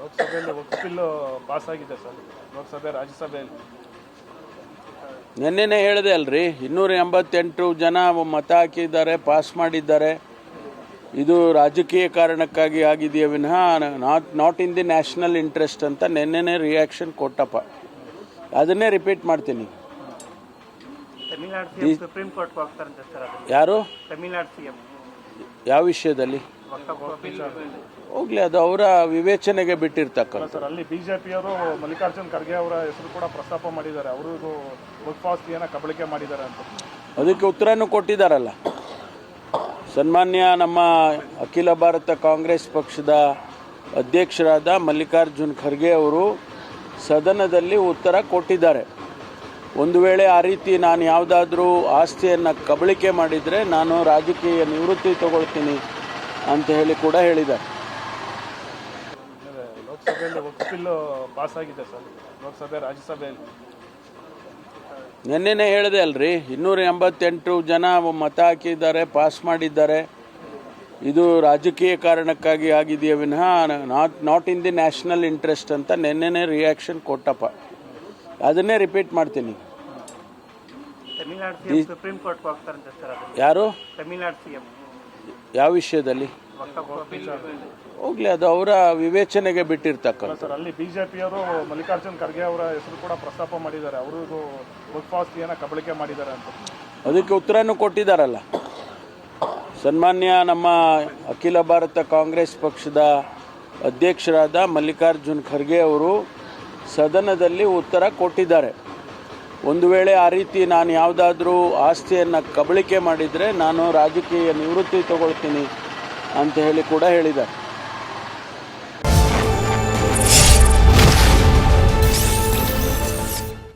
ಲೋಕಸಭೆಯಲ್ಲಿ ವಕ್ಫ್ bill pass ಆಗಿದೆ sir. ಲೋಕಸಭೆ ರಾಜ್ಯಸಭೆಯಲ್ಲಿ ನಿನ್ನೆನೇ ಹೇಳಿದೆ ಅಲ್ರಿ, 288 ಜನ ಮತ ಹಾಕಿದ್ದಾರೆ, ಪಾಸ್ ಮಾಡಿದ್ದಾರೆ. ಇದು ರಾಜಕೀಯ ಕಾರಣಕ್ಕಾಗಿ ಆಗಿದೆಯೇ ವಿನಃ not in the national interest ಅಂತ ನಿನ್ನೆನೇ ರಿಯಾಕ್ಷನ್ ಕೊಟ್ಟಪ್ಪ. ಅದನ್ನೇ ರಿಪೀಟ್ ಮಾಡ್ತೀನಿ. ತಮಿಳುನಾಡು ಸಿಎಂ ಸುಪ್ರೀಂ ಕೋರ್ಟ್ಗೆ ಹೋಗ್ತಾರಂತೆ ಸರ್. ಯಾರು? ತಮಿಳುನಾಡು ಸಿಎಂ. ಯಾವ ವಿಷಯದಲ್ಲಿ ಹೋಗ್ಲಿ, ಅದು ಅವರ ವಿವೇಚನೆಗೆ ಬಿಟ್ಟಿರ್ತಕ್ಕಂಥ. ಸರ್, ಅಲ್ಲಿ ಬಿಜೆಪಿಯವರು ಮಲ್ಲಿಕಾರ್ಜುನ್ ಖರ್ಗೆ ಅವರ ಹೆಸರು ಕೂಡ ಪ್ರಸ್ತಾಪ ಮಾಡಿದ್ದಾರೆ. ಅವರು ವಕ್ಫ್ ಆಸ್ತಿಯನ್ನು ಕಬಳಿಕೆ ಮಾಡಿದ್ದಾರೆ ಅಂತ. ಅದಕ್ಕೆ ಉತ್ತರನೂ ಕೊಟ್ಟಿದ್ದಾರಲ್ಲ. ಸನ್ಮಾನ್ಯ ನಮ್ಮ ಅಖಿಲ ಭಾರತ ಕಾಂಗ್ರೆಸ್ ಪಕ್ಷದ ಅಧ್ಯಕ್ಷರಾದ ಮಲ್ಲಿಕಾರ್ಜುನ್ ಖರ್ಗೆ ಅವರು ಸದನದಲ್ಲಿ ಉತ್ತರ ಕೊಟ್ಟಿದ್ದಾರೆ. ಒಂದು ವೇಳೆ ಆ ರೀತಿ ನಾನು ಯಾವುದಾದ್ರೂ ಆಸ್ತಿಯನ್ನು ಕಬಳಿಕೆ ಮಾಡಿದರೆ ನಾನು ರಾಜಕೀಯ ನಿವೃತ್ತಿ ತಗೊಳ್ತೀನಿ ಅಂತ ಹೇಳಿ ಕೂಡ ಹೇಳಿದ್ದಾರೆ. ಲೋಕಸಭೆಯಲ್ಲಿ ವಕ್ಫ್ ಬಿಲ್ ಪಾಸ್ ಆಗಿದೆ ಸರ್. ಲೋಕಸಭೆ ರಾಜ್ಯಸಭೆಯಲ್ಲಿ ನಿನ್ನೆನೇ ಹೇಳಿದೆ ಅಲ್ರಿ, 288 ಜನ ಮತ ಹಾಕಿದ್ದಾರೆ, ಪಾಸ್ ಮಾಡಿದ್ದಾರೆ. ಇದು ರಾಜಕೀಯ ಕಾರಣಕ್ಕಾಗಿ ಆಗಿದೆಯೇ ವಿನಃ not in the national interest ಅಂತ ನಿನ್ನೆನೇ ರಿಯಾಕ್ಷನ್ ಕೊಟ್ಟಪ್ಪ. ಅದನ್ನೇ ರಿಪೀಟ್ ಮಾಡ್ತೀನಿ. ತಮಿಳುನಾಡು ಸಿಎಂ ಸುಪ್ರೀಂ ಕೋರ್ಟ್ಗೆ ಹೋಗ್ತಾರಂತೆ ಸರ್. ಯಾರು? ತಮಿಳುನಾಡು ಸಿಎಂ. ಯಾವ ವಿಷಯದಲ್ಲಿ ಹೋಗ್ಲಿ, ಅದು ಅವರ ವಿವೇಚನೆಗೆ ಬಿಟ್ಟಿರ್ತಕ್ಕಂಥ. ಸರ್, ಅಲ್ಲಿ ಬಿಜೆಪಿಯವರು ಮಲ್ಲಿಕಾರ್ಜುನ್ ಖರ್ಗೆ ಅವರ ಹೆಸರು ಕೂಡ ಪ್ರಸ್ತಾಪ ಮಾಡಿದ್ದಾರೆ. ಅವರು ವಕ್ಫ್ ಆಸ್ತಿಯನ್ನು ಕಬಳಿಕೆ ಮಾಡಿದ್ದಾರೆ ಅಂತ. ಅದಕ್ಕೆ ಉತ್ತರನೂ ಕೊಟ್ಟಿದ್ದಾರಲ್ಲ. ಸನ್ಮಾನ್ಯ ನಮ್ಮ ಅಖಿಲ ಭಾರತ ಕಾಂಗ್ರೆಸ್ ಪಕ್ಷದ ಅಧ್ಯಕ್ಷರಾದ ಮಲ್ಲಿಕಾರ್ಜುನ್ ಖರ್ಗೆ ಅವರು ಸದನದಲ್ಲಿ ಉತ್ತರ ಕೊಟ್ಟಿದ್ದಾರೆ. ಒಂದು ವೇಳೆ ಆ ರೀತಿ ನಾನು ಯಾವುದಾದ್ರೂ ಆಸ್ತಿಯನ್ನು ಕಬಳಿಕೆ ಮಾಡಿದರೆ ನಾನು ರಾಜಕೀಯ ನಿವೃತ್ತಿ ತಗೊಳ್ತೀನಿ ಅಂತ ಹೇಳಿ ಕೂಡ ಹೇಳಿದ್ದಾರೆ.